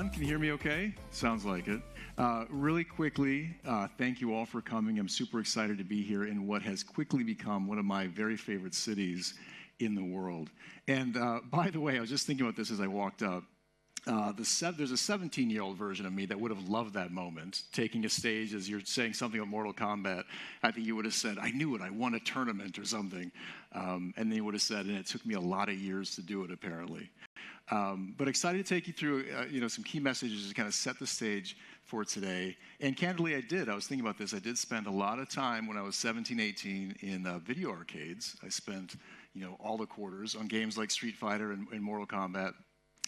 everyone. Can you hear me okay? Sounds like it. Really quickly, thank you all for coming. I'm super excited to be here in what has quickly become one of my very favorite cities in the world. And by the way, I was just thinking about this as I walked up. There's a 17-year-old version of me that would have loved that moment, taking a stage as you're saying something about Mortal Kombat. I think you would have said, I knew it, I won a tournament or something. And then you would have said, and it took me a lot of years to do it, apparently. But excited to take you through some key messages to kind of set the stage for today. And candidly, I did. I was thinking about this. I did spend a lot of time when I was 17, 18 in video arcades. I spent all the quarters on games like Street Fighter and Mortal Kombat.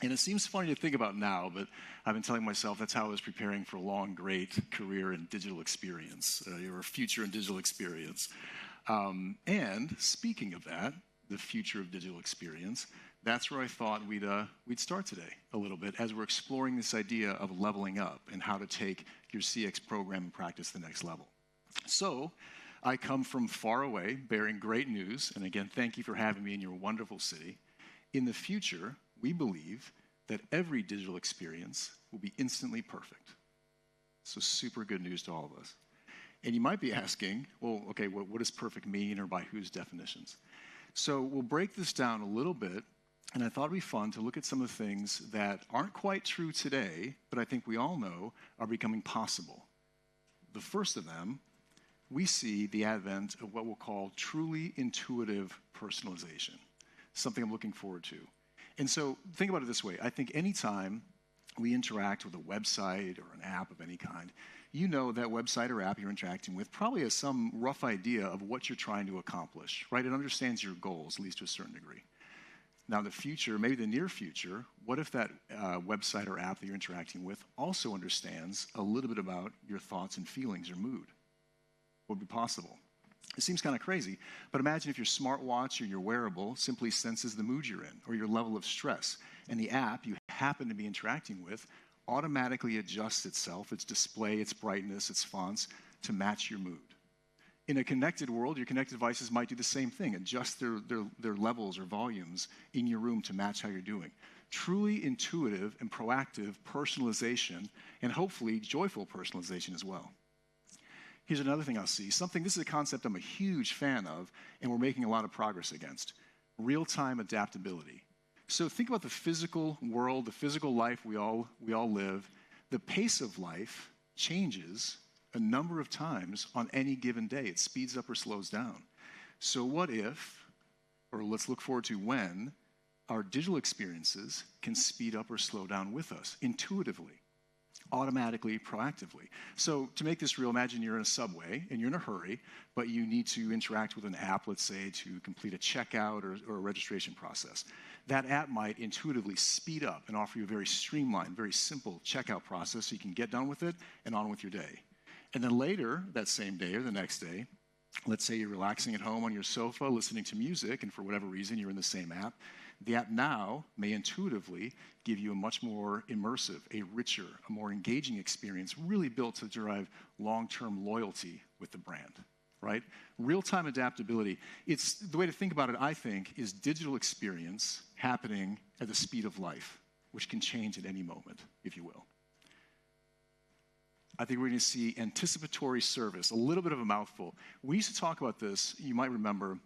And it seems funny to think about now, but I've been telling myself that's how I was preparing for a long, great career in digital experience, or future in digital experience. And speaking of that, the future of digital experience, that's where I thought we'd start today a little bit as we're exploring this idea of leveling up and how to take your CX program and practice to the next level. So I come from far away, bearing great news. And again, thank you for having me in your wonderful city. In the future, we believe that every digital experience will be instantly perfect. So super good news to all of us. And you might be asking, well, okay, what does perfect mean, or by whose definitions? So we'll break this down a little bit, and I thought it'd be fun to look at some of the things that aren't quite true today, but I think we all know are becoming possible. The first of them, we see the advent of what we'll call truly intuitive personalization, something I'm looking forward to. And so think about it this way. I think anytime we interact with a website or an app of any kind, you know that website or app you're interacting with probably has some rough idea of what you're trying to accomplish, right? It understands your goals, at least to a certain degree. Now, the future, maybe the near future, what if that website or app that you're interacting with also understands a little bit about your thoughts and feelings or mood? What would be possible? It seems kind of crazy, but imagine if your smartwatch or your wearable simply senses the mood you're in or your level of stress, and the app you happen to be interacting with automatically adjusts itself, its display, its brightness, its fonts, to match your mood. In a connected world, your connected devices might do the same thing, adjust their levels or volumes in your room to match how you're doing. Truly intuitive and proactive personalization, and hopefully joyful personalization as well. Here's another thing I'll see. This is a concept I'm a huge fan of, and we're making a lot of progress against. Real-time adaptability. So think about the physical world, the physical life we all live. The pace of life changes a number of times on any given day. It speeds up or slows down. So what if, or let's look forward to when, our digital experiences can speed up or slow down with us intuitively, automatically, proactively. So to make this real, imagine you're in a subway and you're in a hurry, but you need to interact with an app, let's say, to complete a checkout or a registration process. That app might intuitively speed up and offer you a very streamlined, very simple checkout process so you can get done with it and on with your day. And then later, that same day or the next day, let's say you're relaxing at home on your sofa, listening to music, and for whatever reason, you're in the same app. The app now may intuitively give you a much more immersive, a richer, a more engaging experience, really built to derive long-term loyalty with the brand, right? Real-time adaptability. It's the way to think about it, I think, is digital experience happening at the speed of life, which can change at any moment, if you will. I think we're going to see anticipatory service, a little bit of a mouthful. We used to talk about this, you might remember,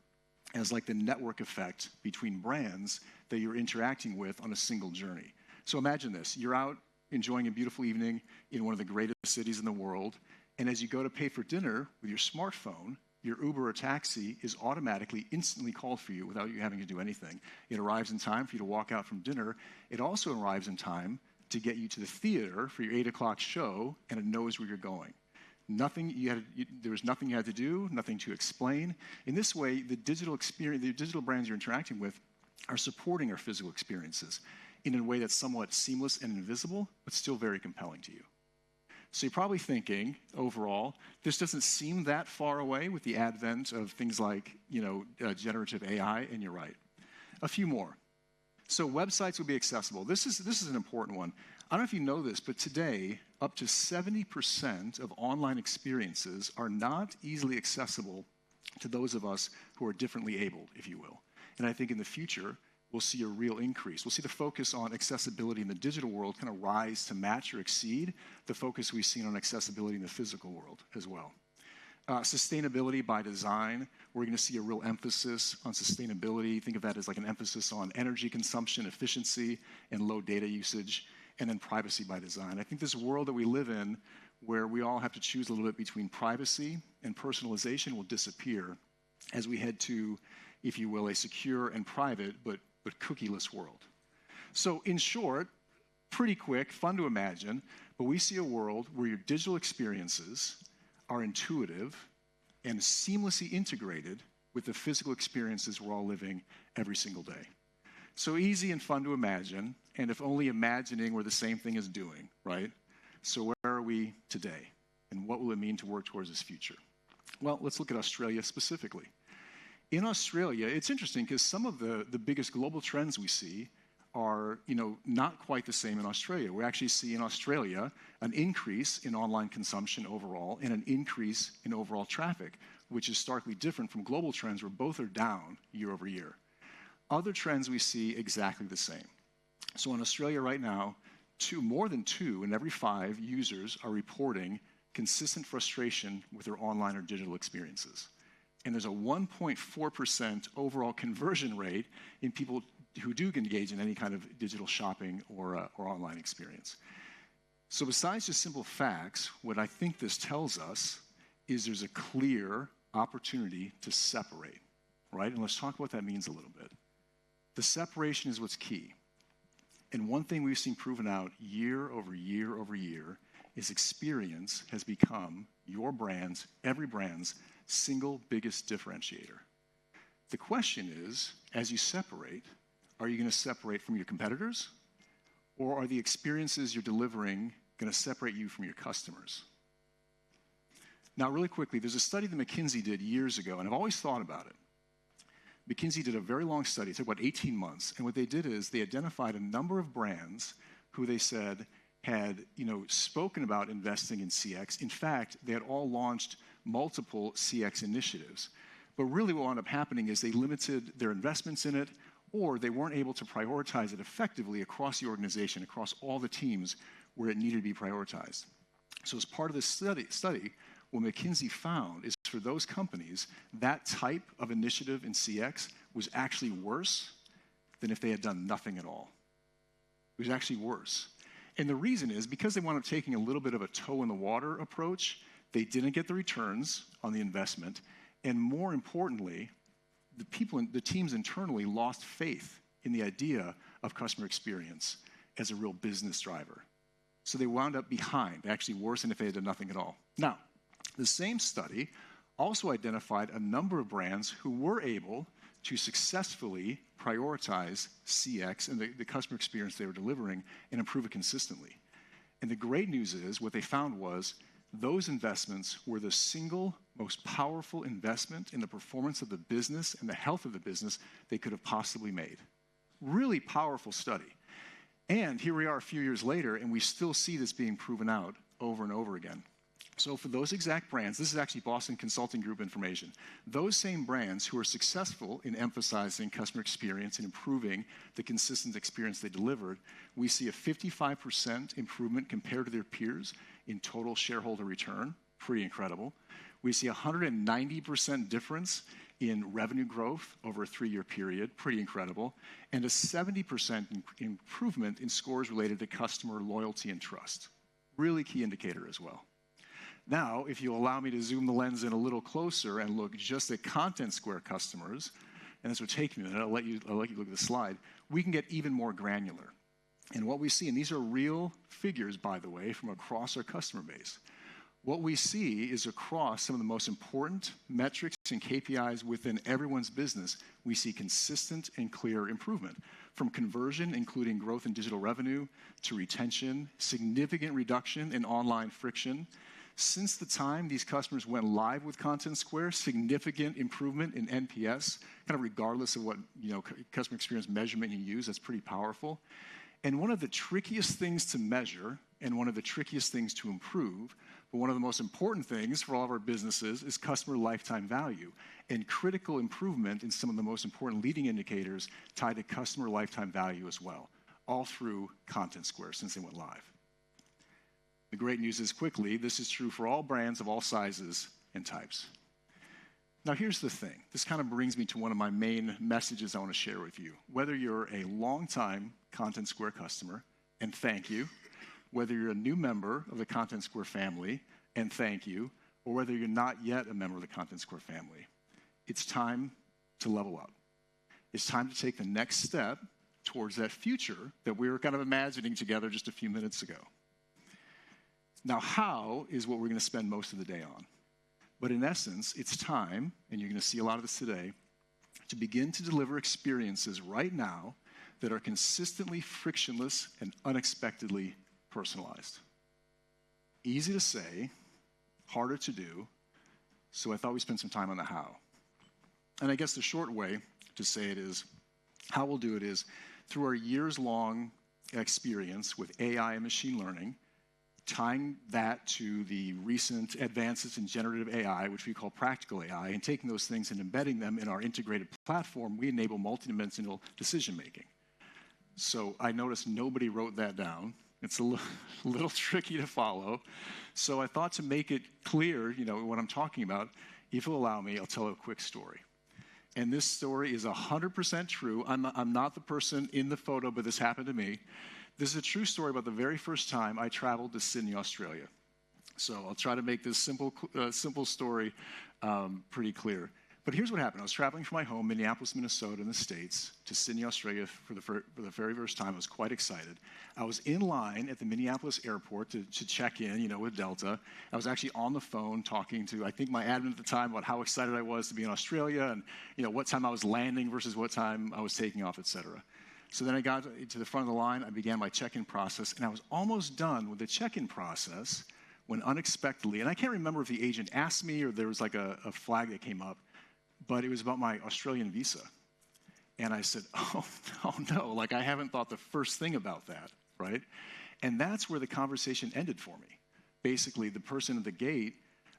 as like the network effect between brands that you're interacting with on a single journey. So imagine this. You're out enjoying a beautiful evening in one of the greatest cities in the world, and as you go to pay for dinner with your smartphone, your Uber or taxi is automatically, instantly called for you without you having to do anything. It arrives in time for you to walk out from dinner. It also arrives in time to get you to the theater for your 8 o'clock show, and it knows where you're going. There was nothing you had to do, nothing to explain. In this way, the digital experience, the digital brands you're interacting with are supporting our physical experiences in a way that's somewhat seamless and invisible, but still very compelling to you. So you're probably thinking, overall, this doesn't seem that far away with the advent of things like, generative AI, and you're right. A few more. So websites will be accessible. This is an important one. I don't know if you know this, but today, up to 70% of online experiences are not easily accessible to those of us who are differently abled, if you will. And I think in the future, we'll see a real increase. We'll see the focus on accessibility in the digital world kind of rise to match or exceed the focus we've seen on accessibility in the physical world as well. Sustainability by design, we're going to see a real emphasis on sustainability. Think of that as like an emphasis on energy consumption, efficiency, and low data usage, and then privacy by design. I think this world that we live in, where we all have to choose a little bit between privacy and personalization, will disappear as we head to, if you will, a secure and private but cookieless world. So in short, pretty quick, fun to imagine, but we see a world where your digital experiences are intuitive and seamlessly integrated with the physical experiences we're all living every single day. So easy and fun to imagine, and if only imagining were the same thing as doing, right? So where are we today, and what will it mean to work towards this future? Well, let's look at Australia specifically. In Australia, it's interesting because some of the biggest global trends we see are, not quite the same in Australia. We actually see in Australia an increase in online consumption overall and an increase in overall traffic, which is starkly different from global trends where both are down year over year. Other trends we see exactly the same. So in Australia right now, more than 2 in every 5 users are reporting consistent frustration with their online or digital experiences. And there's a 1.4% overall conversion rate in people who do engage in any kind of digital shopping or online experience. So besides just simple facts, what I think this tells us is there's a clear opportunity to separate, right? And let's talk about what that means a little bit. The separation is what's key. And one thing we've seen proven out year over year over year is experience has become your brand's, every brand's, single biggest differentiator. The question is, as you separate, are you going to separate from your competitors, or are the experiences you're delivering going to separate you from your customers? Now, really quickly, there's a study that McKinsey did years ago, and I've always thought about it. McKinsey did a very long study. It took about 18 months, and what they did is they identified a number of brands who they said had, spoken about investing in CX. In fact, they had all launched multiple CX initiatives. But really what wound up happening is they limited their investments in it, or they weren't able to prioritize it effectively across the organization, across all the teams where it needed to be prioritized. So as part of this study, what McKinsey found is for those companies, that type of initiative in CX was actually worse than if they had done nothing at all. It was actually worse. And the reason is because they wound up taking a little bit of a toe in the water approach, they didn't get the returns on the investment, and more importantly, the teams internally lost faith in the idea of customer experience as a real business driver. So they wound up behind, actually worse than if they had done nothing at all. Now, the same study also identified a number of brands who were able to successfully prioritize CX and the customer experience they were delivering and improve it consistently. And the great news is what they found was those investments were the single most powerful investment in the performance of the business and the health of the business they could have possibly made. Really powerful study. And here we are a few years later, and we still see this being proven out over and over again. So for those exact brands, this is actually Boston Consulting Group information, those same brands who are successful in emphasizing customer experience and improving the consistent experience they delivered, we see a 55% improvement compared to their peers in total shareholder return, pretty incredible. We see a 190% difference in revenue growth over a 3-year period, pretty incredible, and a 70% improvement in scores related to customer loyalty and trust. Really key indicator as well. Now, if you allow me to zoom the lens in a little closer and look just at Contentsquare customers, and this will take me a minute, I'll let you look at the slide, we can get even more granular. And what we see, and these are real figures, by the way, from across our customer base, what we see is across some of the most important metrics and KPIs within everyone's business, we see consistent and clear improvement. From conversion, including growth in digital revenue, to retention, significant reduction in online friction. Since the time these customers went live with Contentsquare, significant improvement in NPS, kind of regardless of what customer experience measurement you use, that's pretty powerful. And one of the trickiest things to measure and one of the trickiest things to improve But one of the most important things for all of our businesses is customer lifetime value and critical improvement in some of the most important leading indicators tied to customer lifetime value as well, all through Contentsquare since they went live. The great news is quickly, this is true for all brands of all sizes and types. Now here's the thing. This kind of brings me to one of my main messages I want to share with you. Whether you're a longtime Contentsquare customer, and thank you, whether you're a new member of the Contentsquare family, and thank you, or whether you're not yet a member of the Contentsquare family, it's time to level up. It's time to take the next step towards that future that we were kind of imagining together just a few minutes ago. Now, how is what we're going to spend most of the day on. But in essence, it's time, and you're going to see a lot of this today, to begin to deliver experiences right now that are consistently frictionless and unexpectedly personalized. Easy to say, harder to do, so I thought we'd spend some time on the how. And I guess the short way to say it is, how we'll do it is, through our years-long experience with AI and machine learning, tying that to the recent advances in generative AI, which we call practical AI, and taking those things and embedding them in our integrated platform, we enable multidimensional decision-making. So I noticed nobody wrote that down. It's a little tricky to follow. So I thought to make it clear, what I'm talking about, if you'll allow me, I'll tell a quick story. And this story is 100% true. I'm not the person in the photo, but this happened to me. This is a true story about the very first time I traveled to Sydney, Australia. So I'll try to make this simple story pretty clear. But here's what happened. I was traveling from my home, Minneapolis, Minnesota, in the States, to Sydney, Australia for the very first time. I was quite excited. I was in line at the Minneapolis airport to check in, with Delta. I was actually on the phone talking to, I think, my admin at the time about how excited I was to be in Australia and, what time I was landing versus what time I was taking off, et cetera. So then I got to the front of the line, I began my check-in process, and I was almost done with the check-in process when unexpectedly, and I can't remember if the agent asked me or there was like a flag that came up, but it was about my Australian visa. And I said, oh no, I haven't thought the first thing about that, right? And that's where the conversation ended for me. Basically, the person at the gate,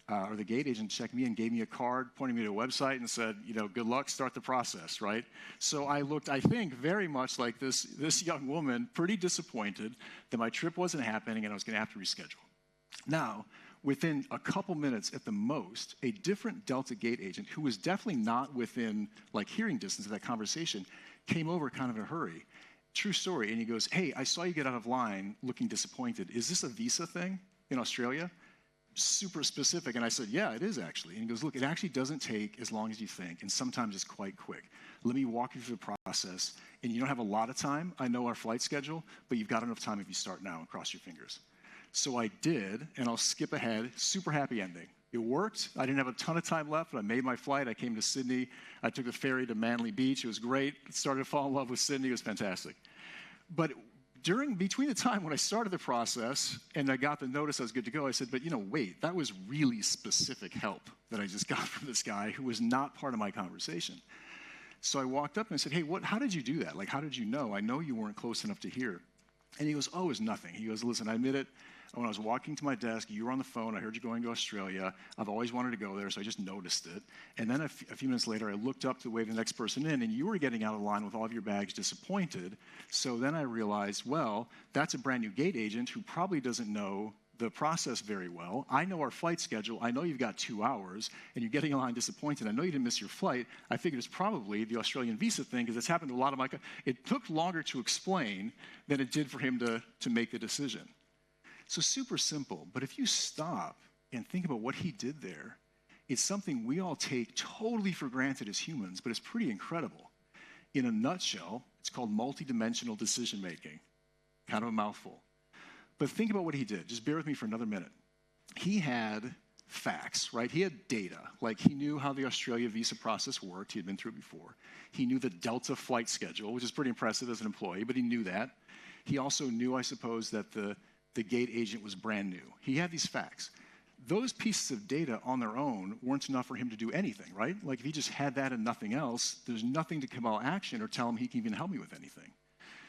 or the gate agent checked me and gave me a card, pointing me to a website and said, good luck, start the process, right? So I looked, I think, very much like this young woman, pretty disappointed that my trip wasn't happening and I was going to have to reschedule. Now, within a couple minutes at the most, a different Delta gate agent, who was definitely not within hearing distance of that conversation, came over kind of in a hurry. True story. And he goes, hey, I saw you get out of line looking disappointed. Is this a visa thing in Australia? Super specific. And I said, yeah, it is actually. And he goes, look, it actually doesn't take as long as you think, and sometimes it's quite quick. Let me walk you through the process. And you don't have a lot of time. I know our flight schedule, but you've got enough time if you start now and cross your fingers. So I did, and I'll skip ahead. Super happy ending. It worked. I didn't have a ton of time left, but I made my flight. I came to Sydney. I took the ferry to Manly Beach. It was great. Started to fall in love with Sydney. It was fantastic. But between the time when I started the process and I got the notice I was good to go, I said, but wait, that was really specific help that I just got from this guy who was not part of my conversation. So I walked up and I said, hey, how did you do that? How did you know? I know you weren't close enough to hear. And he goes, oh, it was nothing. He goes, listen, I admit it. When I was walking to my desk, you were on the phone. I heard you going to Australia. I've always wanted to go there, so I just noticed it. And then a few minutes later, I looked up to wave the next person in, and you were getting out of line with all of your bags disappointed. So then I realized, well, that's a brand new gate agent who probably doesn't know the process very well. I know our flight schedule. I know you've got 2 hours, and you're getting in line disappointed. I know you didn't miss your flight. I figured it's probably the Australian visa thing, because it's happened to a lot of my... It took longer to explain than it did for him to make the decision. So super simple, but if you stop and think about what he did there, it's something we all take totally for granted as humans, but it's pretty incredible. In a nutshell, it's called multidimensional decision-making. Kind of a mouthful. But think about what he did. Just bear with me for another minute. He had facts, right? He had data. He knew how the Australia visa process worked. He had been through it before. He knew the Delta flight schedule, which is pretty impressive as an employee, but he knew that. He also knew, I suppose, that the gate agent was brand new. He had these facts. Those pieces of data on their own weren't enough for him to do anything, right? If he just had that and nothing else, there's nothing to compel action or tell him he can even help me with anything.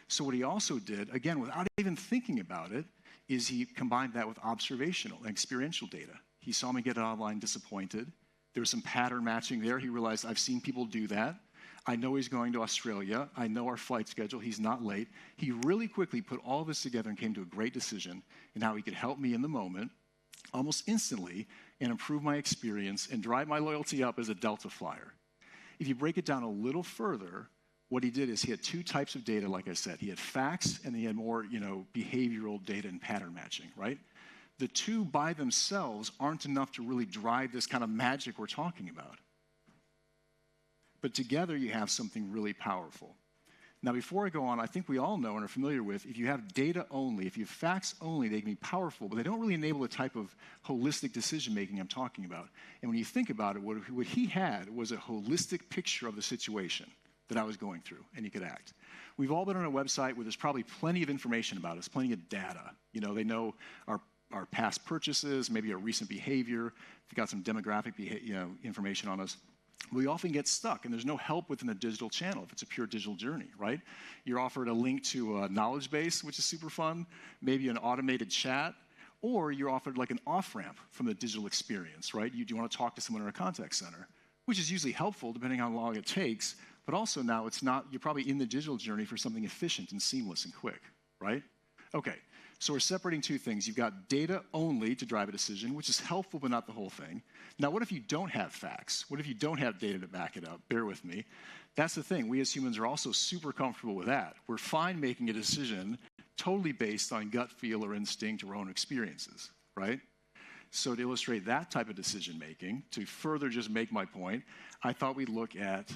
So what he also did, again, without even thinking about it, is he combined that with observational and experiential data. He saw me get online disappointed. There was some pattern matching there. He realized, I've seen people do that. I know he's going to Australia. I know our flight schedule. He's not late. He really quickly put all of this together and came to a great decision in how he could help me in the moment, almost instantly, and improve my experience and drive my loyalty up as a Delta flyer. If you break it down a little further, what he did is he had two types of data, like I said. He had facts and he had more, behavioral data and pattern matching, right? The two by themselves aren't enough to really drive this kind of magic we're talking about. But together you have something really powerful. Now, before I go on, I think we all know and are familiar with, if you have data only, if you have facts only, they can be powerful, but they don't really enable the type of holistic decision-making I'm talking about. And when you think about it, what he had was a holistic picture of the situation that I was going through, and he could act. We've all been on a website where there's probably plenty of information about us, plenty of data. They know our past purchases, maybe our recent behavior. They've got some demographic information on us. We often get stuck, and there's no help within a digital channel if it's a pure digital journey, right? You're offered a link to a knowledge base, which is super fun, maybe an automated chat, or you're offered like an off-ramp from the digital experience, right? You want to talk to someone in a contact center, which is usually helpful depending on how long it takes, but also now you're probably in the digital journey for something efficient and seamless and quick, right? Okay, so we're separating two things. You've got data only to drive a decision, which is helpful but not the whole thing. Now, what if you don't have facts? What if you don't have data to back it up? Bear with me. That's the thing. We as humans are also super comfortable with that. We're fine making a decision totally based on gut feel or instinct or own experiences, right? So to illustrate that type of decision making, to further just make my point, I thought we'd look at,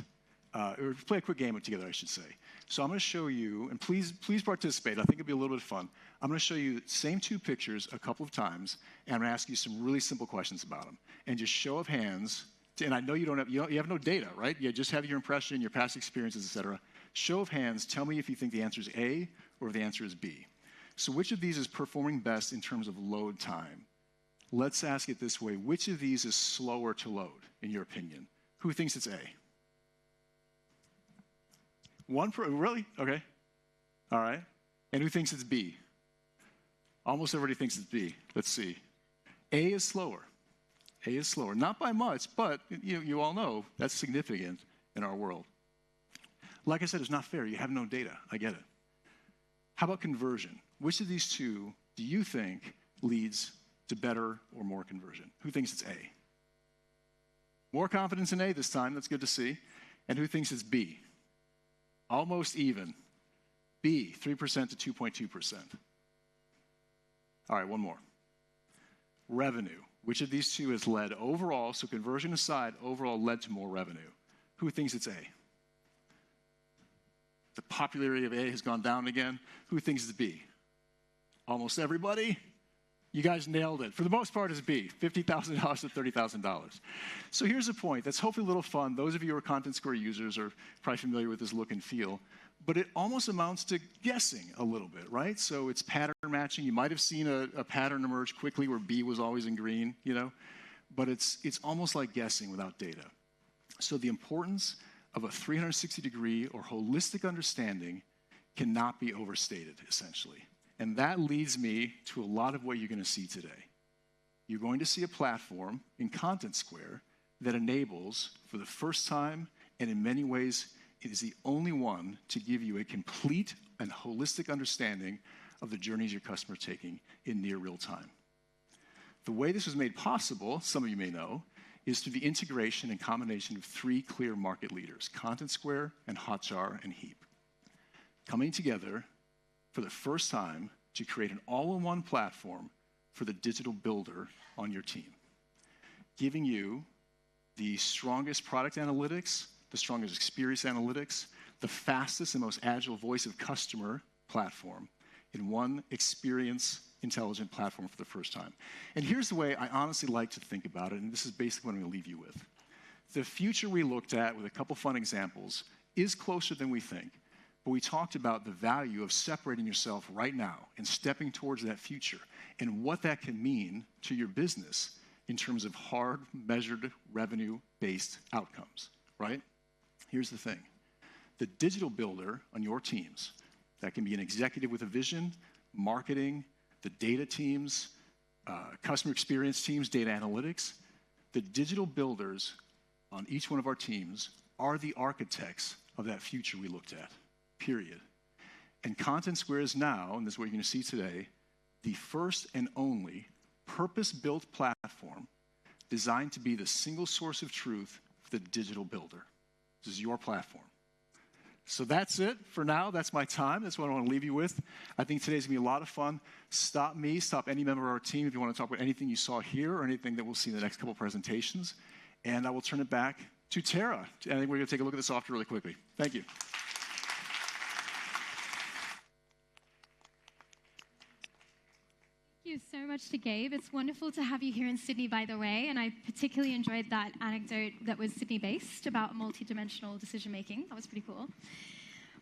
or play a quick game together, I should say. So I'm going to show you, and please participate. I think it'll be a little bit of fun. I'm going to show you the same two pictures a couple of times, and I'm going to ask you some really simple questions about them. And just show of hands, and I know you have no data, right? You just have your impression, your past experiences, et cetera. Show of hands, tell me if you think the answer is A or if the answer is B. So which of these is performing best in terms of load time? Let's ask it this way. Which of these is slower to load, in your opinion? Who thinks it's A? Really? Okay. All right. And who thinks it's B? Almost everybody thinks it's B. Let's see. A is slower. A is slower. Not by much, but you all know that's significant in our world. Like I said, it's not fair. You have no data. I get it. How about conversion? Which of these two do you think leads to better or more conversion? Who thinks it's A? More confidence in A this time. That's good to see. And who thinks it's B? Almost even. B, 3% to 2.2%. All right, one more. Revenue. Which of these two has led overall, so conversion aside, overall led to more revenue? Who thinks it's A? The popularity of A has gone down again. Who thinks it's B? Almost everybody. You guys nailed it. For the most part, it's B, $50,000 to $30,000. So here's the point. That's hopefully a little fun. Those of you who are Contentsquare users are probably familiar with this look and feel. But it almost amounts to guessing a little bit, right? So it's pattern matching. You might have seen a pattern emerge quickly where B was always in green, But it's almost like guessing without data. So the importance of a 360-degree or holistic understanding cannot be overstated, essentially. And that leads me to a lot of what you're going to see today. You're going to see a platform in Contentsquare that enables, for the first time, and in many ways, it is the only one to give you a complete and holistic understanding of the journeys your customer are taking in near real time. The way this was made possible, some of you may know, is through the integration and combination of three clear market leaders, Contentsquare and Hotjar and Heap, coming together for the first time to create an all-in-one platform for the digital builder on your team, giving you the strongest product analytics, the strongest experience analytics, the fastest and most agile voice of customer platform in one experience intelligent platform for the first time. And here's the way I honestly like to think about it, and this is basically what I'm going to leave you with. The future we looked at with a couple fun examples is closer than we think. But we talked about the value of separating yourself right now and stepping towards that future and what that can mean to your business in terms of hard, measured, revenue-based outcomes, right? Here's the thing. The digital builder on your teams That can be an executive with a vision, marketing, the data teams, customer experience teams, data analytics. The digital builders on each one of our teams are the architects of that future we looked at, period. And Contentsquare is now, and this is what you're going to see today, the first and only purpose-built platform designed to be the single source of truth for the digital builder. This is your platform. So that's it for now. That's my time. That's what I want to leave you with. I think today's going to be a lot of fun. Stop me, stop any member of our team if you want to talk about anything you saw here or anything that we'll see in the next couple presentations. And I will turn it back to Tara. I think we're going to take a look at the software really quickly. Thank you. Thank you so much to Gabe. It's wonderful to have you here in Sydney, by the way, and I particularly enjoyed that anecdote that was Sydney-based about multi-dimensional decision-making. That was pretty cool.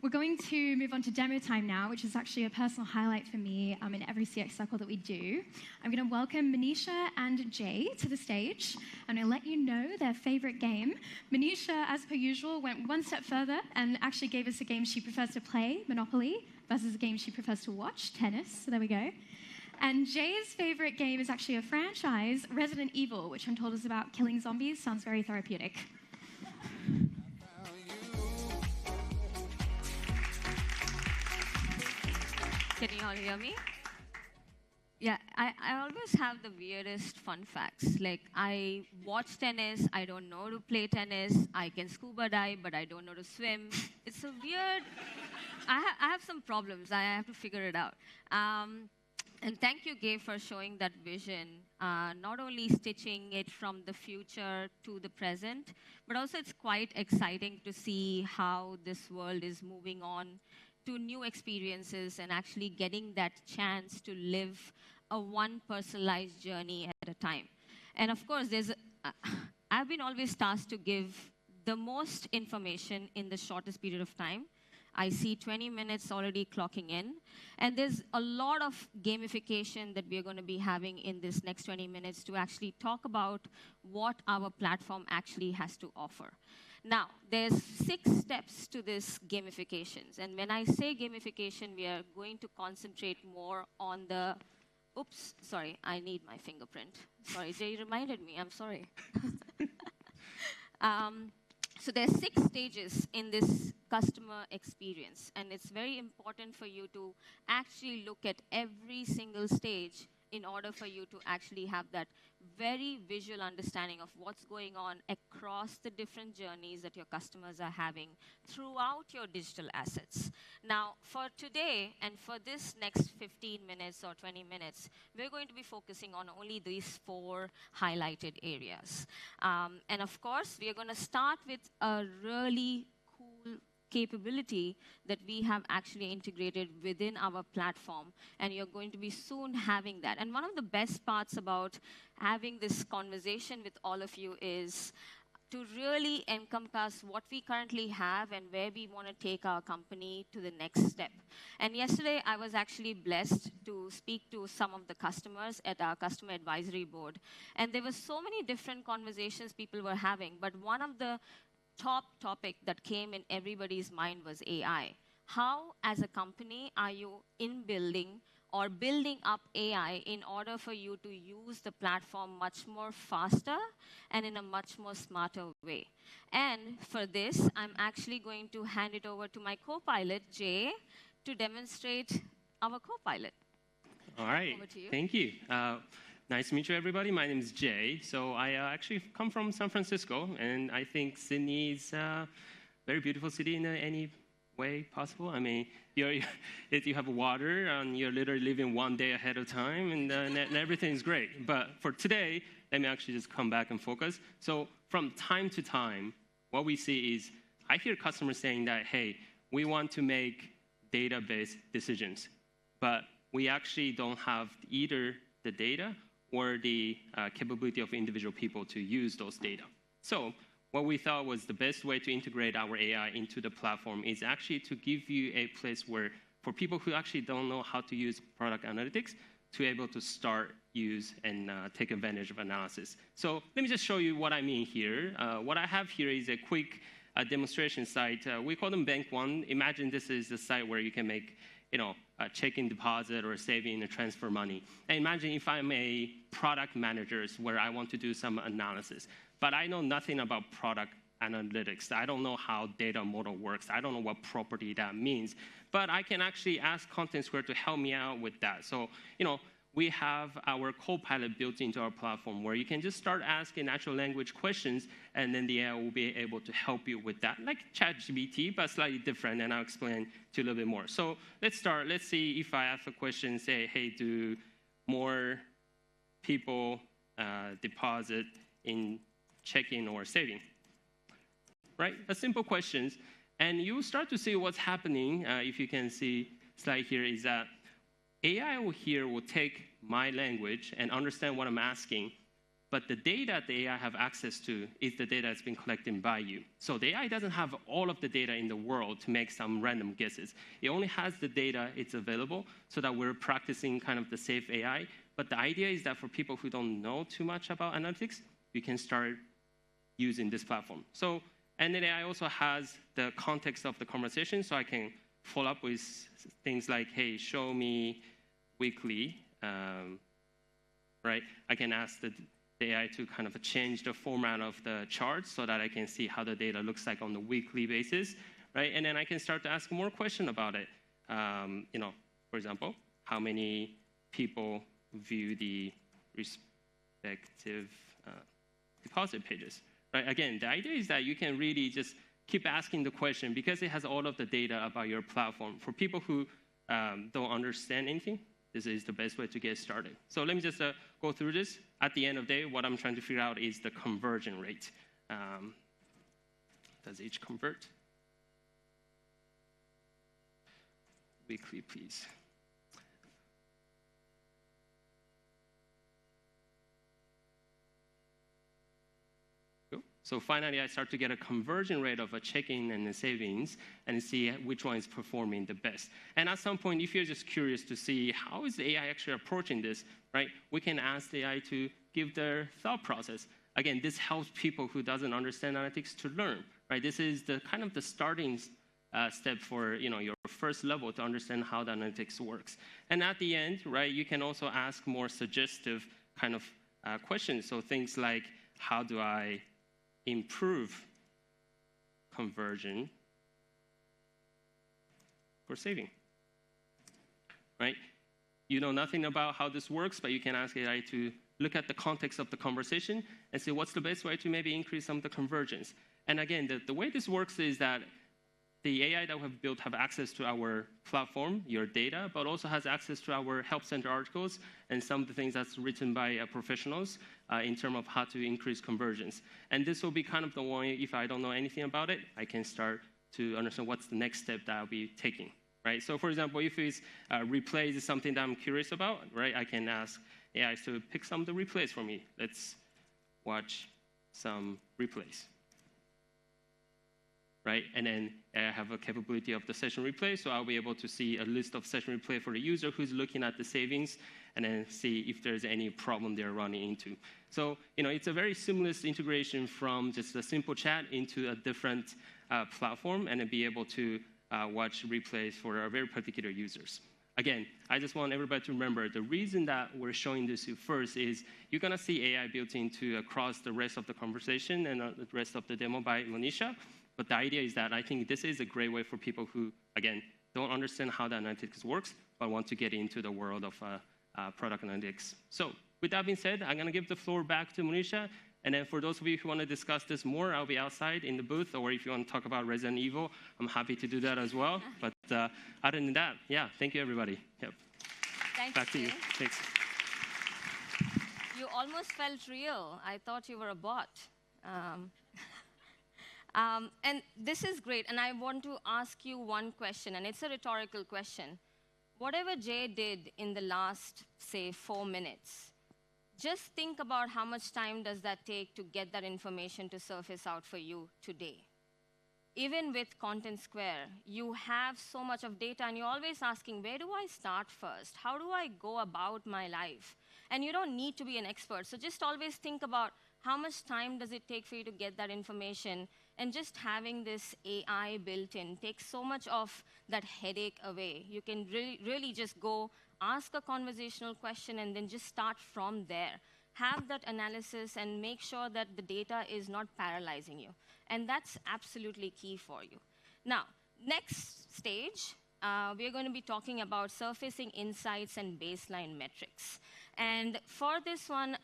We're going to move on to demo time now, which is actually a personal highlight for me in every CX circle that we do. I'm going to welcome Monisha and Jay to the stage. I'm going to let you know their favorite game. Monisha, as per usual, went one step further and actually gave us a game she prefers to play, Monopoly, versus a game she prefers to watch, tennis. So there we go. And Jay's favorite game is actually a franchise, Resident Evil, which I'm told is about killing zombies. Sounds very therapeutic. Can you all hear me? Yeah, I always have the weirdest fun facts. Like, I watch tennis, I don't know to play tennis, I can scuba dive, but I don't know to swim. It's a weird... I have some problems. I have to figure it out. And thank you, Gabe, for showing that vision, not only stitching it from the future to the present, but also it's quite exciting to see how this world is moving on to new experiences and actually getting that chance to live a one personalized journey at a time. And of course, I've been always tasked to give the most information in the shortest period of time. I see 20 minutes already clocking in. And there's a lot of gamification that we're going to be having in this next 20 minutes to actually talk about what our platform actually has to offer. Now, there's 6 steps to this gamifications. And when I say gamification, we are going to concentrate more on the... Oops, sorry, I need my fingerprint. Sorry, Jay reminded me. I'm sorry. So there's 6 stages in this customer experience, and it's very important for you to actually look at every single stage in order for you to actually have that very visual understanding of what's going on across the different journeys that your customers are having throughout your digital assets. Now, for today and for this next 15 minutes or 20 minutes, we're going to be focusing on only these 4 highlighted areas. And of course, we are going to start with a really cool capability that we have actually integrated within our platform, and you're going to be soon having that. And one of the best parts about having this conversation with all of you is to really encompass what we currently have and where we want to take our company to the next step. And yesterday, I was actually blessed to speak to some of the customers at our customer advisory board. And there were so many different conversations people were having, but one of the top topic that came in everybody's mind was AI. How, as a company, are you building up AI in order for you to use the platform much more faster and in a much more smarter way? And for this, I'm actually going to hand it over to my co-pilot, Jay, to demonstrate our co-pilot. All right. Over to you. Thank you. Nice to meet you, everybody. My name is Jay. So I actually come from San Francisco, and I think Sydney is a very beautiful city in any way possible. I mean, you have water, and you're literally living one day ahead of time, and everything is great. But for today, let me actually just come back and focus. So from time to time, what we see is I hear customers saying that, hey, we want to make database decisions, but we actually don't have either the data or the capability of individual people to use those data. So what we thought was the best way to integrate our AI into the platform is actually to give you a place where, for people who actually don't know how to use product analytics, to be able to start, use, and take advantage of analysis. So let me just show you what I mean here. What I have here is a quick demonstration site. We call them Bank One. Imagine this is the site where you can make, a checking deposit or saving and transfer money. And imagine if I'm a product manager where I want to do some analysis, but I know nothing about product analytics. I don't know how data model works. I don't know what property that means. But I can actually ask Contentsquare to help me out with that. So, we have our Copilot built into our platform where you can just start asking natural language questions, and then the AI will be able to help you with that, like ChatGPT, but slightly different, and I'll explain to you a little bit more. So let's start. Let's see if I ask a question, say, hey, do more people deposit in checking or saving? Right? A simple questions. And you start to see what's happening, if you can see slide here, is that AI will take my language and understand what I'm asking, but the data the AI have access to is the data that's been collected by you. So the AI doesn't have all of the data in the world to make some random guesses. It only has the data it's available so that we're practicing kind of the safe AI. But the idea is that for people who don't know too much about analytics, you can start using this platform. So, and then AI also has the context of the conversation, so I can follow up with things like, hey, show me weekly, right? I can ask the AI to kind of change the format of the charts so that I can see how the data looks like on the weekly basis, right? And then I can start to ask more questions about it. For example, how many people view the respective deposit pages, right? Again, the idea is that you can really just keep asking the question because it has all of the data about your platform. For people who don't understand anything, this is the best way to get started. So let me just go through this. At the end of the day, what I'm trying to figure out is the conversion rate. Does each convert? Weekly, please. So finally, I start to get a conversion rate of a checking and a savings and see which one is performing the best. And at some point, if you're just curious to see how is the AI actually approaching this, right, we can ask the AI to give their thought process. Again, this helps people who doesn't understand analytics to learn, right? This is the kind of the starting step for your first level to understand how the analytics works. And at the end, right, you can also ask more suggestive kind of questions. So things like, how do I improve conversion for saving, right? You know nothing about how this works, but you can ask AI to look at the context of the conversation and say, what's the best way to maybe increase some of the conversions? And again, the way this works is that the AI that we have built have access to our platform, your data, but also has access to our Help Center articles and some of the things that's written by professionals in terms of how to increase conversions. And this will be kind of the one, if I don't know anything about it, I can start to understand what's the next step that I'll be taking, right? So for example, if it's replays is something that I'm curious about, right, I can ask AI to pick some of the replays for me. Let's watch some replays. Right? And then I have a capability of the session replay, so I'll be able to see a list of session replay for the user who's looking at the savings, and then see if there's any problem they're running into. So, it's a very seamless integration from just a simple chat into a different platform, and then be able to watch replays for our very particular users. Again, I just want everybody to remember the reason that we're showing this to you first is you're going to see AI built into across the rest of the conversation and the rest of the demo by Monisha. But the idea is that I think this is a great way for people who, again, don't understand how the analytics works, but want to get into the world of product analytics. So with that being said, I'm going to give the floor back to Monisha. And then for those of you who want to discuss this more, I'll be outside in the booth. Or if you want to talk about Resident Evil, I'm happy to do that as well. But other than that, yeah, thank you, everybody. Yep. Thanks, back to you. Thanks. You almost felt real. I thought you were a bot. And this is great, and I want to ask you one question, and it's a rhetorical question. Whatever Jay did in the last, say, 4 minutes, just think about how much time does that take to get that information to surface out for you today. Even with Contentsquare, you have so much of data, and you're always asking, where do I start first? How do I go about my life? And you don't need to be an expert, so just always think about how much time does it take for you to get that information, And just having this AI built in takes so much of that headache away. You can really just go ask a conversational question and then just start from there. Have that analysis and make sure that the data is not paralyzing you. And that's absolutely key for you. Now, next stage, we're going to be talking about surfacing insights and baseline metrics. And for this one,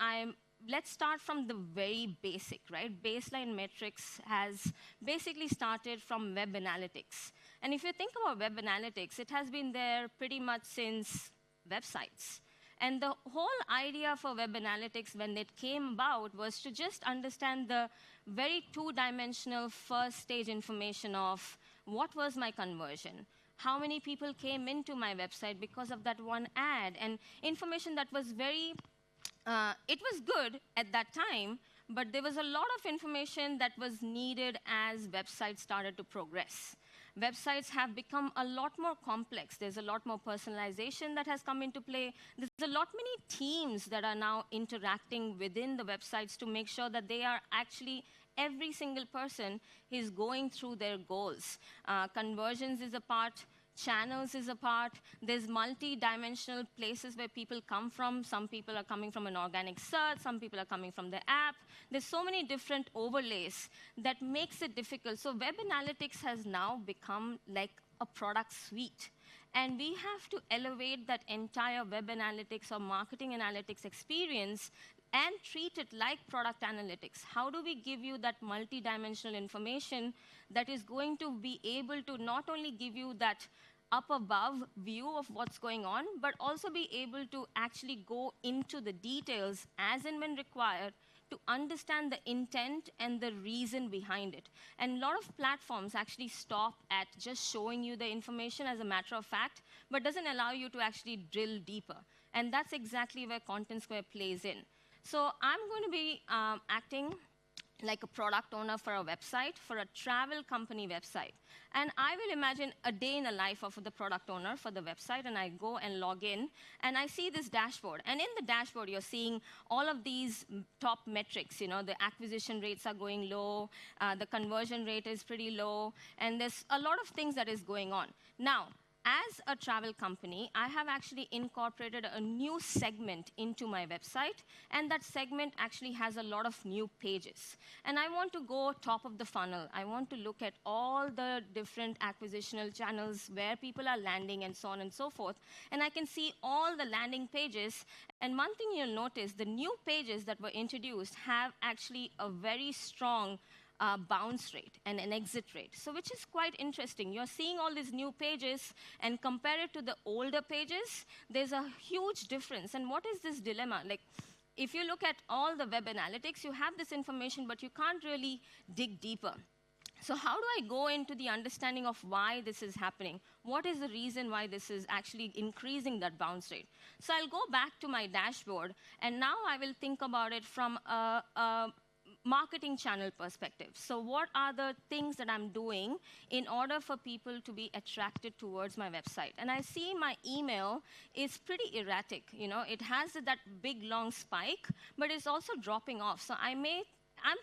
let's start from the very basic, right? Baseline metrics has basically started from web analytics. And if you think about web analytics, it has been there pretty much since websites. And the whole idea for web analytics when it came about was to just understand the very two-dimensional first stage information of what was my conversion, how many people came into my website because of that one ad, and information that was very, it was good at that time, but there was a lot of information that was needed as websites started to progress. Websites have become a lot more complex. There's a lot more personalization that has come into play. There's a lot many teams that are now interacting within the websites to make sure that they are actually, every single person is going through their goals. Conversions is a part. Channels is a part. There's multi-dimensional places where people come from. Some people are coming from an organic search. Some people are coming from the app. There's so many different overlays that makes it difficult. So web analytics has now become like a product suite. And we have to elevate that entire web analytics or marketing analytics experience and treat it like product analytics. How do we give you that multi-dimensional information that is going to be able to not only give you that up above view of what's going on, but also be able to actually go into the details as and when required to understand the intent and the reason behind it. And a lot of platforms actually stop at just showing you the information as a matter of fact, but doesn't allow you to actually drill deeper. And that's exactly where Contentsquare plays in. So I'm going to be acting like a product owner for a website, for a travel company website. And I will imagine a day in the life of the product owner for the website, and I go and log in, and I see this dashboard. And in the dashboard, you're seeing all of these top metrics. You know, the acquisition rates are going low, the conversion rate is pretty low, and there's a lot of things that is going on. Now, as a travel company, I have actually incorporated a new segment into my website, and that segment actually has a lot of new pages. And I want to go top of the funnel. I want to look at all the different acquisitional channels where people are landing and so on and so forth. And I can see all the landing pages. And one thing you'll notice, the new pages that were introduced have actually a very strong bounce rate and an exit rate, so which is quite interesting. You're seeing all these new pages, and compare it to the older pages, there's a huge difference. And what is this dilemma? Like, if you look at all the web analytics, you have this information, but you can't really dig deeper. So how do I go into the understanding of why this is happening? What is the reason why this is actually increasing that bounce rate? So I'll go back to my dashboard, and now I will think about it from a marketing channel perspective. So what are the things that I'm doing in order for people to be attracted towards my website? And I see my email is pretty erratic. You know, it has that big long spike, but it's also dropping off. So I'm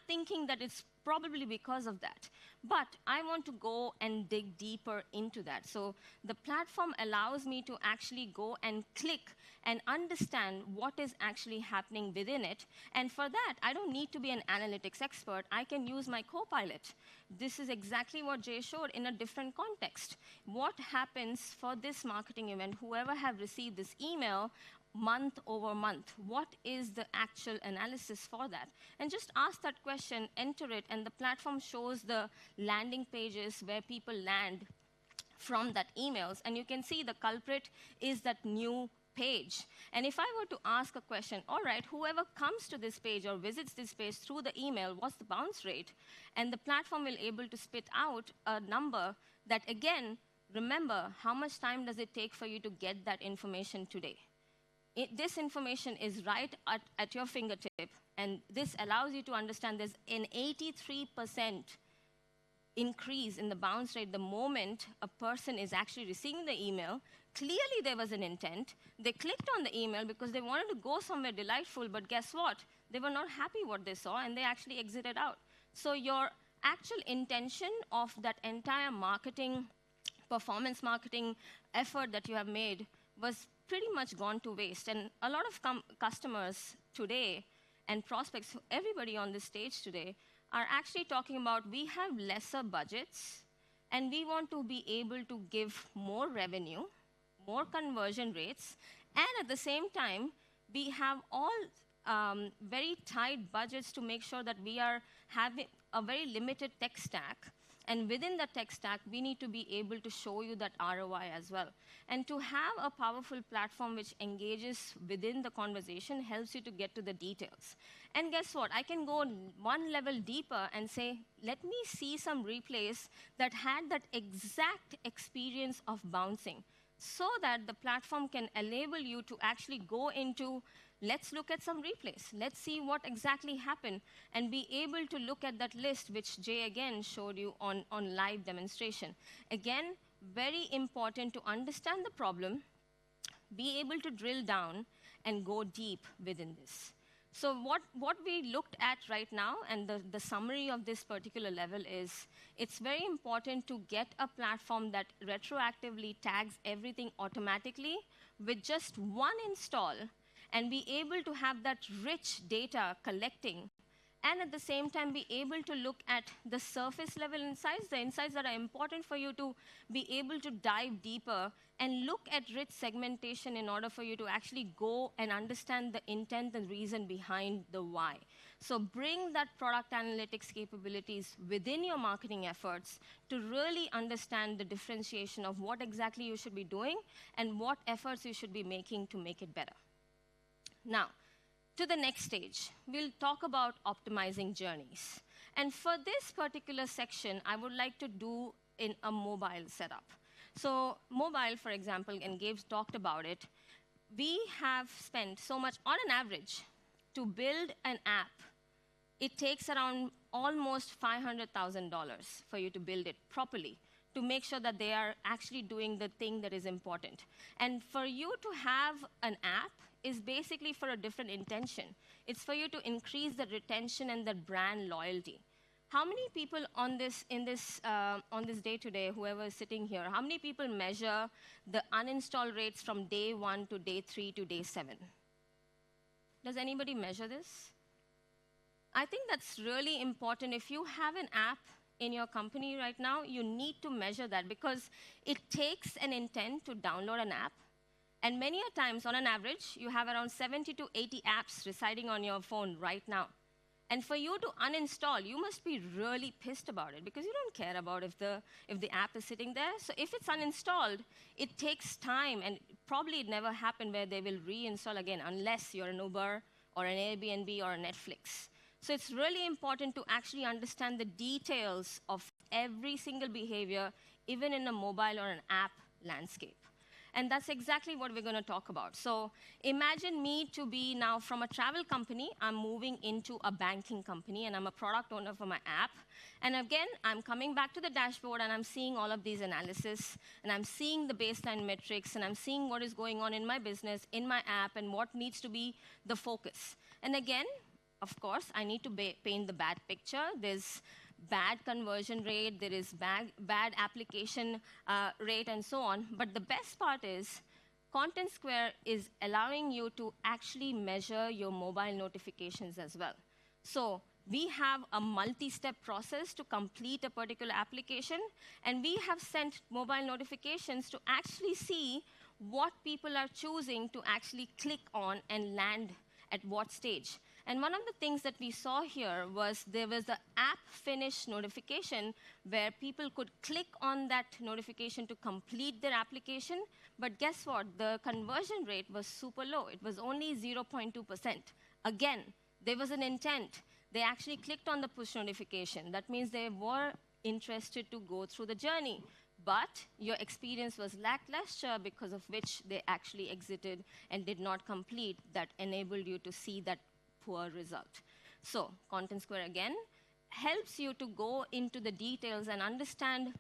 thinking that it's probably because of that. But I want to go and dig deeper into that. So the platform allows me to actually go and click and understand what is actually happening within it. And for that, I don't need to be an analytics expert. I can use my Copilot. This is exactly what Jay showed in a different context. What happens for this marketing event? Whoever have received this email, month over month, what is the actual analysis for that? And just ask that question, enter it, and the platform shows the landing pages where people land from that emails. And you can see the culprit is that new page. And if I were to ask a question, all right, whoever comes to this page or visits this page through the email, what's the bounce rate? And the platform will able to spit out a number that, again, remember, how much time does it take for you to get that information today? This information is right at your fingertip, and this allows you to understand there's an 83% increase in the bounce rate the moment a person is actually receiving the email. Clearly, there was an intent. They clicked on the email because they wanted to go somewhere delightful, but guess what? They were not happy what they saw, and they actually exited out. So your actual intention of that entire marketing, performance marketing effort that you have made was pretty much gone to waste. And a lot of customers today and prospects, everybody on this stage today, are actually talking about we have lesser budgets and we want to be able to give more revenue, more conversion rates, and at the same time, we have all very tight budgets to make sure that we are having a very limited tech stack. And within the tech stack, we need to be able to show you that ROI as well. And to have a powerful platform which engages within the conversation helps you to get to the details. And guess what? I can go one level deeper and say, let me see some replays that had that exact experience of bouncing, so that the platform can enable you to actually go into, let's look at some replays. Let's see what exactly happened, and be able to look at that list, which Jay again showed you on live demonstration. Again, very important to understand the problem, be able to drill down, and go deep within this. So what we looked at right now, and the summary of this particular level is, it's very important to get a platform that retroactively tags everything automatically with just one install, and be able to have that rich data collecting, and at the same time be able to look at the surface level insights, the insights that are important for you to be able to dive deeper and look at rich segmentation in order for you to actually go and understand the intent and reason behind the why. So bring that product analytics capabilities within your marketing efforts to really understand the differentiation of what exactly you should be doing and what efforts you should be making to make it better. Now, to the next stage, we'll talk about optimizing journeys. And for this particular section, I would like to do in a mobile setup. So mobile, for example, and Gabe's talked about it, we have spent so much, on an average, to build an app. It takes around almost $500,000 for you to build it properly, to make sure that they are actually doing the thing that is important. And for you to have an app is basically for a different intention. It's for you to increase the retention and the brand loyalty. How many people on this day today, whoever is sitting here, how many people measure the uninstall rates from day 1 to day 3 to day 7? Does anybody measure this? I think that's really important. If you have an app in your company right now, you need to measure that, because it takes an intent to download an app. And many a times, on an average, you have around 70 to 80 apps residing on your phone right now. And for you to uninstall, you must be really pissed about it, because you don't care about if the app is sitting there. So if it's uninstalled, it takes time, and probably it never happened where they will reinstall again, unless you're an Uber or an Airbnb or a Netflix. So it's really important to actually understand the details of every single behavior, even in a mobile or an app landscape. And that's exactly what we're going to talk about. So imagine me to be now from a travel company, I'm moving into a banking company, and I'm a product owner for my app. And again, I'm coming back to the dashboard, and I'm seeing all of these analysis, and I'm seeing the baseline metrics, and I'm seeing what is going on in my business, in my app, and what needs to be the focus. And again, of course, I need to paint the bad picture. There's bad conversion rate, there is bad application rate, and so on. But the best part is, Contentsquare is allowing you to actually measure your mobile notifications as well. So we have a multi-step process to complete a particular application, and we have sent mobile notifications to actually see what people are choosing to actually click on and land at what stage. And one of the things that we saw here was there was the app finish notification where people could click on that notification to complete their application. But guess what? The conversion rate was super low. It was only 0.2%. Again, there was an intent. They actually clicked on the push notification. That means they were interested to go through the journey. But your experience was lackluster, because of which they actually exited and did not complete. That enabled you to see that poor result. So Contentsquare, again, helps you to go into the details and understand,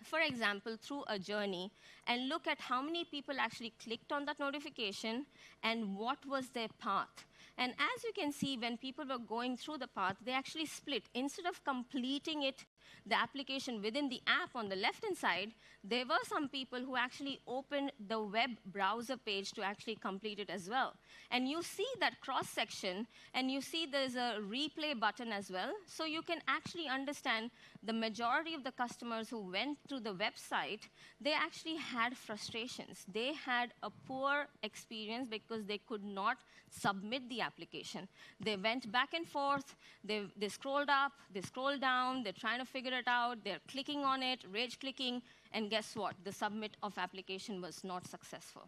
for example, through a journey, and look at how many people actually clicked on that notification and what was their path. And as you can see, when people were going through the path, they actually split. Instead of completing it, the application within the app on the left-hand side, there were some people who actually opened the web browser page to actually complete it as well. And you see that cross-section, and you see there's a replay button as well. So you can actually understand the majority of the customers who went through the website, they actually had frustrations. They had a poor experience because they could not submit the application. They went back and forth, they scrolled up, they scrolled down, they're trying to figure it out, they're clicking on it, rage clicking, and guess what? The submit of application was not successful.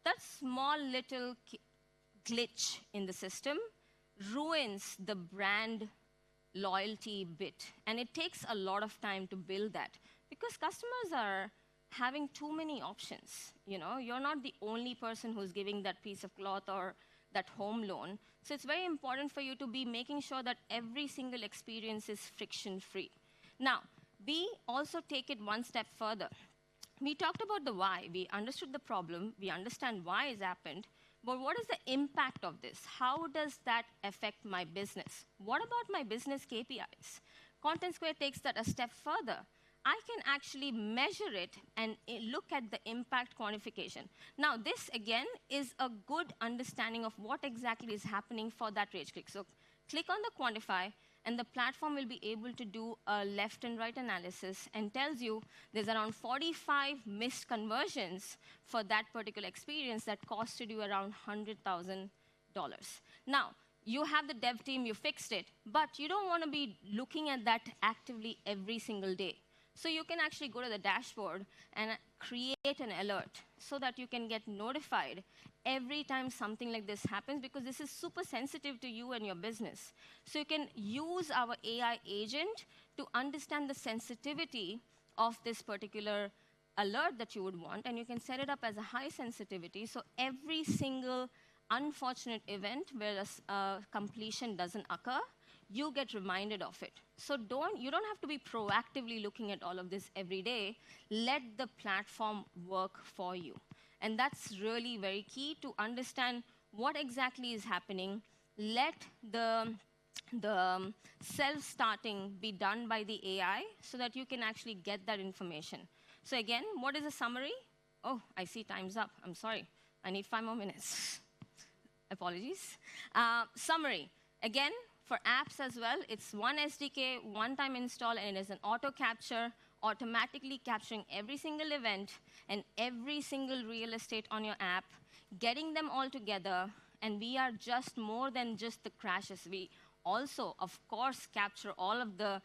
That small little glitch in the system ruins the brand loyalty bit. And it takes a lot of time to build that because customers are having too many options. You're not the only person who's giving that piece of cloth or that home loan. So it's very important for you to be making sure that every single experience is friction-free. Now, we also take it one step further. We talked about the why. We understood the problem. We understand why it's happened. But what is the impact of this? How does that affect my business? What about my business KPIs? Contentsquare takes that a step further. I can actually measure it and look at the impact quantification. Now, this, again, is a good understanding of what exactly is happening for that rage click. So click on the quantify, and the platform will be able to do a left and right analysis and tells you there's around 45 missed conversions for that particular experience that costed you around $100,000. Now, you have the dev team, you fixed it, but you don't want to be looking at that actively every single day. So you can actually go to the dashboard and create an alert so that you can get notified every time something like this happens, because this is super sensitive to you and your business. So you can use our AI agent to understand the sensitivity of this particular alert that you would want, and you can set it up as a high sensitivity. So every single unfortunate event where a completion doesn't occur, you get reminded of it. So you don't have to be proactively looking at all of this every day. Let the platform work for you. And that's really very key to understand what exactly is happening. Let the self-starting be done by the AI so that you can actually get that information. So again, what is a summary? Oh, I see time's up. I'm sorry. I need 5 more minutes. Apologies. Summary. Again, for apps as well, it's one SDK, one-time install, and it is an auto capture, automatically capturing every single event and every single real estate on your app, getting them all together, and we are just more than just the crashes. We also, of course, capture all of the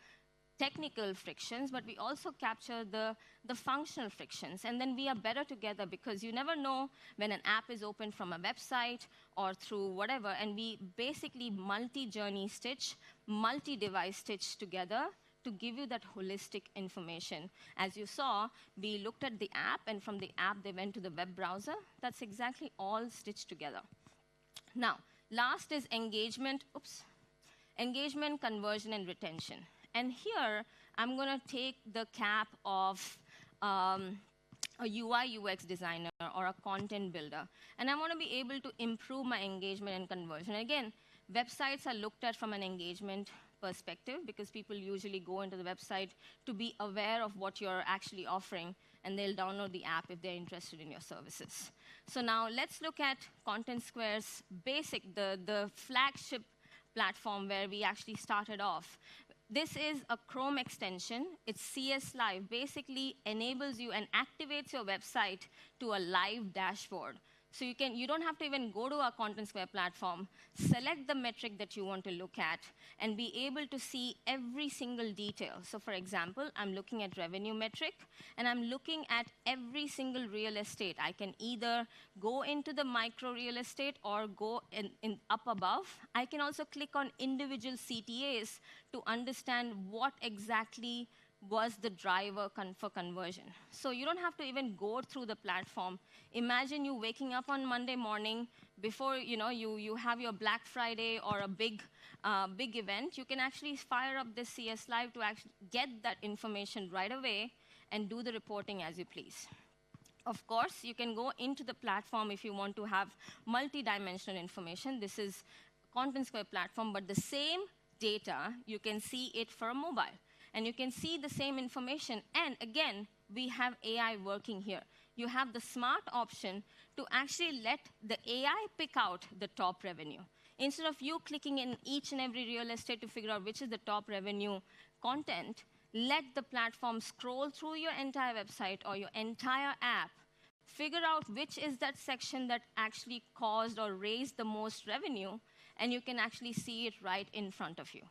technical frictions, but we also capture the functional frictions. And then we are better together because you never know when an app is opened from a website or through whatever. And we basically multi-journey stitch, multi-device stitch together to give you that holistic information. As you saw, we looked at the app, and from the app, they went to the web browser. That's exactly all stitched together. Now, last is engagement. Engagement, conversion, and retention. And here, I'm going to take the cap of a UI UX designer or a content builder. And I want to be able to improve my engagement and conversion. Again, websites are looked at from an engagement perspective because people usually go into the website to be aware of what you're actually offering, and they'll download the app if they're interested in your services. So now let's look at Contentsquare's basic, the flagship platform where we actually started off. This is a Chrome extension. It's CS Live. Basically enables you and activates your website to a live dashboard. So you don't have to even go to our Contentsquare platform, select the metric that you want to look at, and be able to see every single detail. So for example, I'm looking at revenue metric, and I'm looking at every single real estate. I can either go into the micro real estate or go in up above. I can also click on individual CTAs to understand what exactly was the driver for conversion. So you don't have to even go through the platform. Imagine you waking up on Monday morning before you have your Black Friday or a big event. You can actually fire up this CS Live to actually get that information right away and do the reporting as you please. Of course, you can go into the platform if you want to have multi-dimensional information. This is Contentsquare platform, but the same data, you can see it for a mobile. And you can see the same information. And again, we have AI working here. You have the smart option to actually let the AI pick out the top revenue. Instead of you clicking in each and every real estate to figure out which is the top revenue content, let the platform scroll through your entire website or your entire app, figure out which is that section that actually caused or raised the most revenue, and you can actually see it right in front of you.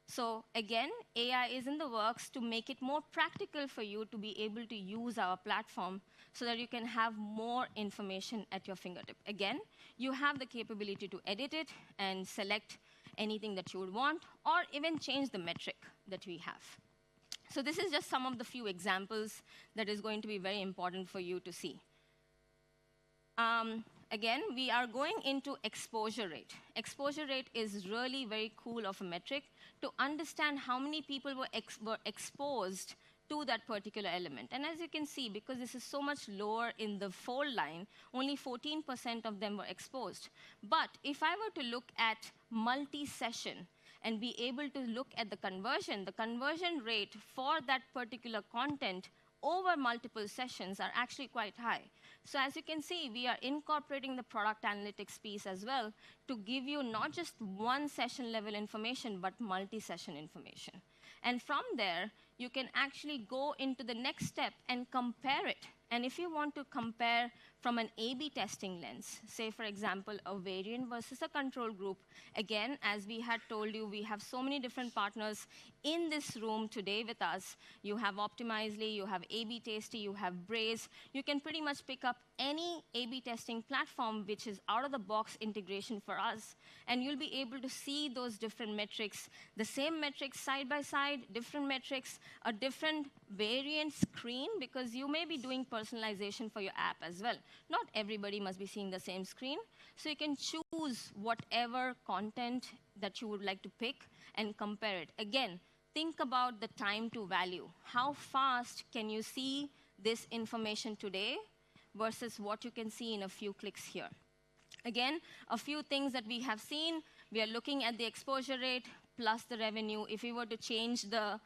So again, AI is in the works to make it more practical for you to be able to use our platform so that you can have more information at your fingertip. Again, you have the capability to edit it and select anything that you would want, or even change the metric that we have. So this is just some of the few examples that is going to be very important for you to see. Again, we are going into exposure rate. Exposure rate is really very cool of a metric to understand how many people were exposed to that particular element. And as you can see, because this is so much lower in the fold line, only 14% of them were exposed. But if I were to look at multi-session and be able to look at the conversion rate for that particular content over multiple sessions are actually quite high. So as you can see, we are incorporating the product analytics piece as well to give you not just one session level information, but multi-session information. And from there, you can actually go into the next step and compare it. And if you want to compare from an A/B testing lens, say, for example, a variant versus a control group, again, as we had told you, we have so many different partners in this room today with us. You have Optimizely, you have A/B Tasty, you have Braze. You can pretty much pick up any A/B testing platform which is out-of-the-box integration for us, and you'll be able to see those different metrics, the same metrics side by side, different metrics, a different variant screen, because you may be doing personalization for your app as well. Not everybody must be seeing the same screen. So you can choose whatever content that you would like to pick and compare it. Again, think about the time to value. How fast can you see this information today versus what you can see in a few clicks here? Again, a few things that we have seen. We are looking at the exposure rate plus the revenue. If we were to change the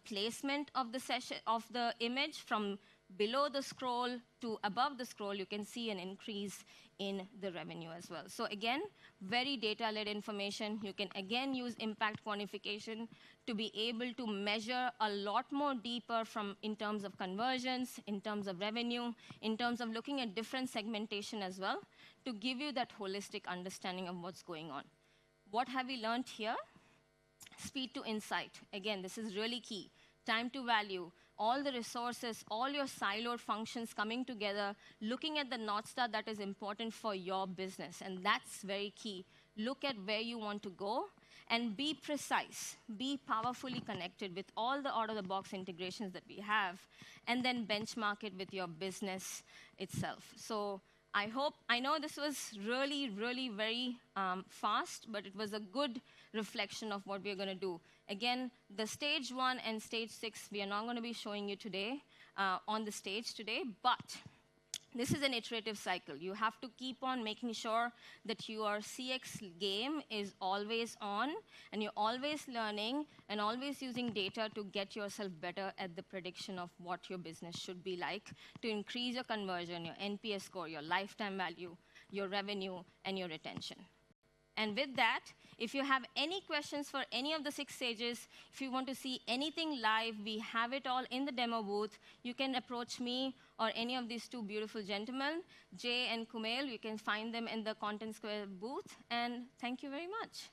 placement of the session of the image from below the scroll to above the scroll, you can see an increase in the revenue as well. So again, very data-led information. You can again use impact quantification to be able to measure a lot more deeper in terms of conversions, in terms of revenue, in terms of looking at different segmentation as well, to give you that holistic understanding of what's going on. What have we learned here? Speed to insight. Again, this is really key. Time to value. All the resources, all your siloed functions coming together, looking at the North Star that is important for your business. And that's very key. Look at where you want to go and be precise. Be powerfully connected with all the out-of-the-box integrations that we have, and then benchmark it with your business itself. So I know this was really, really very fast, but it was a good reflection of what we're going to do. Again, the stage 1 and stage 6, we are not going to be showing you today on the stage today, but this is an iterative cycle. You have to keep on making sure that your CX game is always on, and you're always learning and always using data to get yourself better at the prediction of what your business should be like to increase your conversion, your NPS score, your lifetime value, your revenue, and your retention. And with that, if you have any questions for any of the 6 stages, if you want to see anything live, we have it all in the demo booth. You can approach me or any of these 2 beautiful gentlemen, Jay and Kumail. You can find them in the Contentsquare booth. And thank you very much.